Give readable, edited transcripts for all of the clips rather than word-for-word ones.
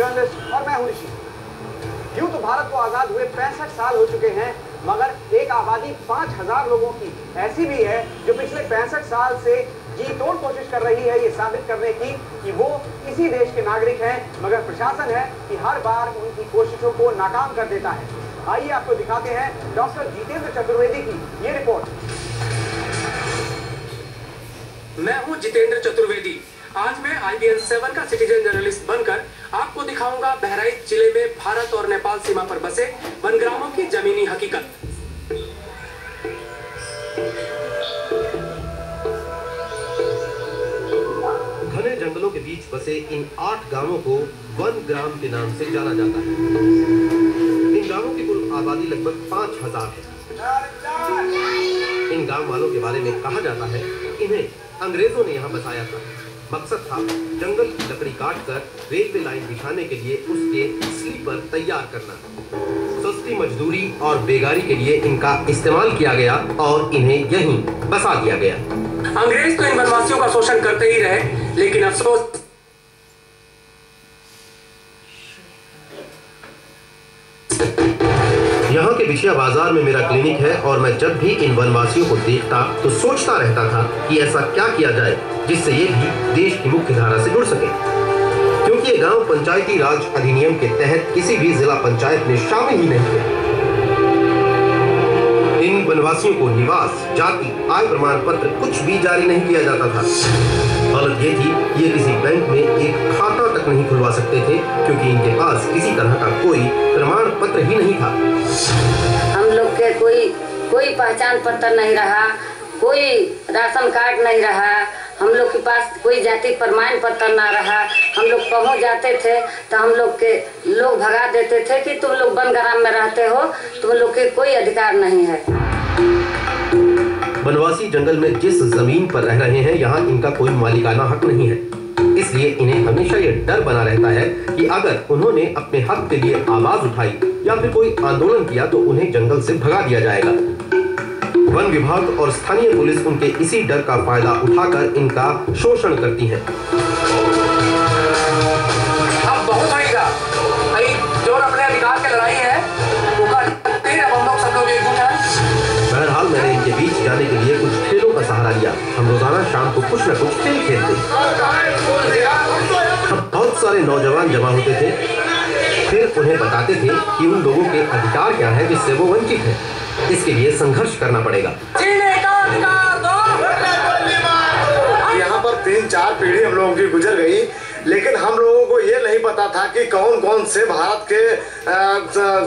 Journalist और मैं हूं ऋषि। यूं तो भारत को आजाद हुए 65 साल हो चुके हैं, मगर एक आबादी 5000 लोगों की ऐसी भी है जो पिछले 65 साल से जी तोड़ कोशिश कर रही है ये साबित करने की कि वो इसी देश के नागरिक हैं, मगर प्रशासन है कि हर बार उनकी कोशिशों को नाकाम कर देता है। आइए आपको दिखाते हैं डॉक्टर जितेंद्र चतुर्वेदी की ये रिपोर्ट। मैं हूं जितेंद्र चतुर्वेदी। आज मैं IBN 7 का सिटीजन जर्नलिस्ट बनकर आपको दिखाऊंगा बहराइच जिले में भारत और नेपाल सीमा पर बसे वनग्रामों की जमीनी हकीकत। घने जंगलों के बीच बसे इन 8 गांवों को वन ग्राम के नाम से जाना जाता है। इन गांवों की कुल आबादी लगभग 5000 है। इन गांव वालों के बारे में कहा जाता है इन्हें अंग्रेजों ने यहाँ बसाया था। मकसद था जंगल की लकड़ी काटकर रेलवे लाइन बिछाने के लिए उसके स्लीपर तैयार करना। सस्ती मजदूरी और बेगारी के लिए इनका इस्तेमाल किया गया और इन्हें यहीं बसा दिया गया। अंग्रेज तो इन वनवासियों का शोषण करते ही रहे, लेकिन अफसोस यहाँ के बिछिया बाजार में मेरा क्लिनिक है और मैं जब भी इन वनवासियों को देखता तो सोचता रहता था कि ऐसा क्या किया जाए जिससे ये भी देश की मुख्य धारा से जुड़ सके, क्योंकि ये गांव पंचायती राज अधिनियम के तहत किसी भी जिला पंचायत में शामिल ही नहीं है। इन वनवासियों को निवास, जाति, आय प्रमाण पत्र कुछ भी जारी नहीं किया जाता था। हालत ये थी ये किसी बैंक में एक खाता तक नहीं खुलवा सकते थे, क्योंकि इनके पास किसी तरह का कोई प्रमाण पत्र ही नहीं था। हम लोग के कोई पहचान पत्र नहीं रहा, कोई राशन कार्ड नहीं रहा, हम लोग के पास कोई जाति प्रमाण पत्र ना रहा। हम लोग पहुंच जाते थे तो हम लोग के लोग भगा देते थे कि तुम लोग वन ग्राम में रहते हो, तुम लोग के कोई अधिकार नहीं है। वनवासी जंगल में जिस जमीन पर रह रहे हैं यहाँ इनका कोई मालिकाना हक नहीं है, इसलिए इन्हें हमेशा ये डर बना रहता है कि अगर उन्होंने अपने हक के लिए आवाज उठाई या फिर कोई आंदोलन किया तो उन्हें जंगल से भगा दिया जाएगा। वन विभाग और स्थानीय पुलिस उनके इसी डर का फायदा उठाकर इनका शोषण करती है। अब बहुत होगा, जो अपने अधिकार की लड़ाई है वो करते हैं। अब हम लोग सब लोग एकजुट हैं। बहरहाल मैंने इनके बीच जाने के लिए कुछ खेलों का सहारा लिया। हम रोजाना शाम को कुछ न कुछ खेल खेलते। बहुत सारे नौजवान जमा होते थे, फिर उन्हें बताते थे कि उन लोगों के अधिकार क्या है जिससे वो वंचित है। इसके लिए संघर्ष करना पड़ेगा। यहाँ पर 3-4 पीढ़ी हम लोगों की गुजर गई, लेकिन हम लोगों को ये नहीं पता था कि कौन कौन से भारत के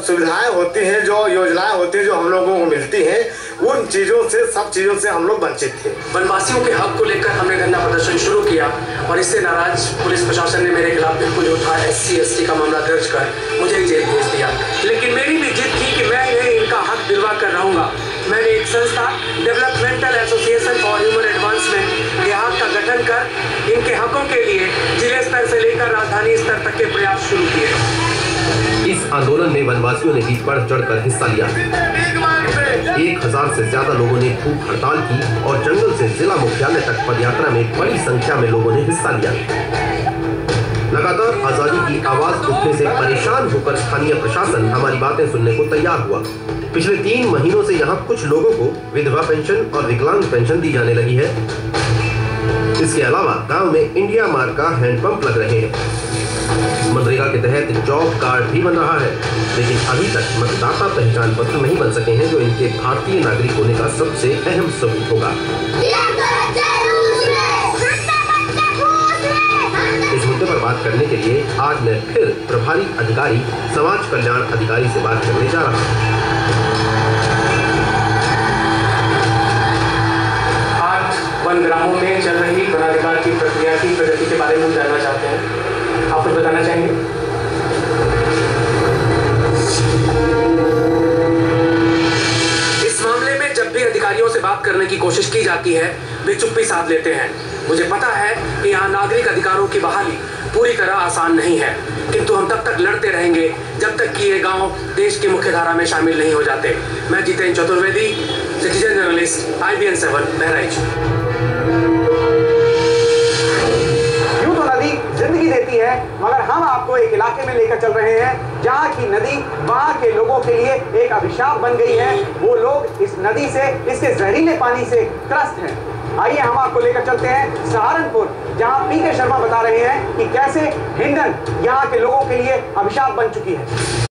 सुविधाएं होती हैं, जो योजनाएं होती हैं जो हम लोगों को मिलती हैं, उन चीजों से, सब चीजों से हम लोग वंचित थे। वनवासियों के हक को लेकर हमने धरना प्रदर्शन शुरू किया और इससे नाराज पुलिस प्रशासन ने मेरे खिलाफ बिल्कुल उठा SC/ST का मामला दर्ज कर मुझे जेल भेज दिया। लेकिन मेरी भी जिद थी कि मैं इनका हक दिलवा कर रहूंगा। मैंने एक संस्था developmental association for human advancement देहात का गठन कर इनके हकों के लिए जिले स्तर से लेकर राजधानी स्तर तक के प्रयास शुरू किए। इस आंदोलन में वनवासियों ने भी बढ़ चढ़कर हिस्सा लिया। 1000 से ज्यादा लोगों ने भूख हड़ताल की और जंगल से जिला मुख्यालय तक पदयात्रा में बड़ी संख्या में लोगों ने हिस्सा लिया। लगातार आजादी की आवाज उठने से परेशान होकर स्थानीय प्रशासन हमारी बातें सुनने को तैयार हुआ। पिछले 3 महीनों से यहाँ कुछ लोगों को विधवा पेंशन और विकलांग पेंशन दी जाने लगी है। इसके अलावा गांव में इंडिया मार्क का हैंडपंप लग रहे हैं। मनरेगा के तहत जॉब कार्ड भी बन रहा है, लेकिन अभी तक मतदाता पहचान पत्र नहीं बन सके हैं, जो इनके भारतीय नागरिक होने का सबसे अहम सबूत होगा। इस मुद्दे पर बात करने के लिए आज मैं फिर प्रभारी अधिकारी, समाज कल्याण अधिकारी से बात करने जा रहा हूँ। आज वन ग्रामों में चल रही वनाधिकार की प्रक्रिया की प्रगति के बारे में हम जानना चाहते हैं। आप कुछ बताना चाहेंगे? इस मामले में जब भी अधिकारियों से बात करने की कोशिश की जाती है वे चुप्पी साध लेते हैं। मुझे पता है कि यहाँ नागरिक अधिकारों की बहाली पूरी तरह आसान नहीं है, किंतु हम तब तक लड़ते रहेंगे जब तक कि ये गांव देश की मुख्य धारा में शामिल नहीं हो जाते। मैं Jitendra Chaturvedi, citizen journalist, IBN 7 Bahraich. यूं तो नदी जिंदगी देती है, मगर हम आपको आपको एक इलाके में लेकर चल रहे हैं जहां की नदी वहां के लोगों के लिए एक अभिशाप बन गई है। वो लोग इस नदी से, इसके जहरीले पानी से त्रस्त हैं। आइए हम आपको लेकर चलते हैं सहारनपुर, जहां पीके शर्मा बता रहे हैं कि कैसे हिंडन यहां के लोगों के लिए अभिशाप बन चुकी है।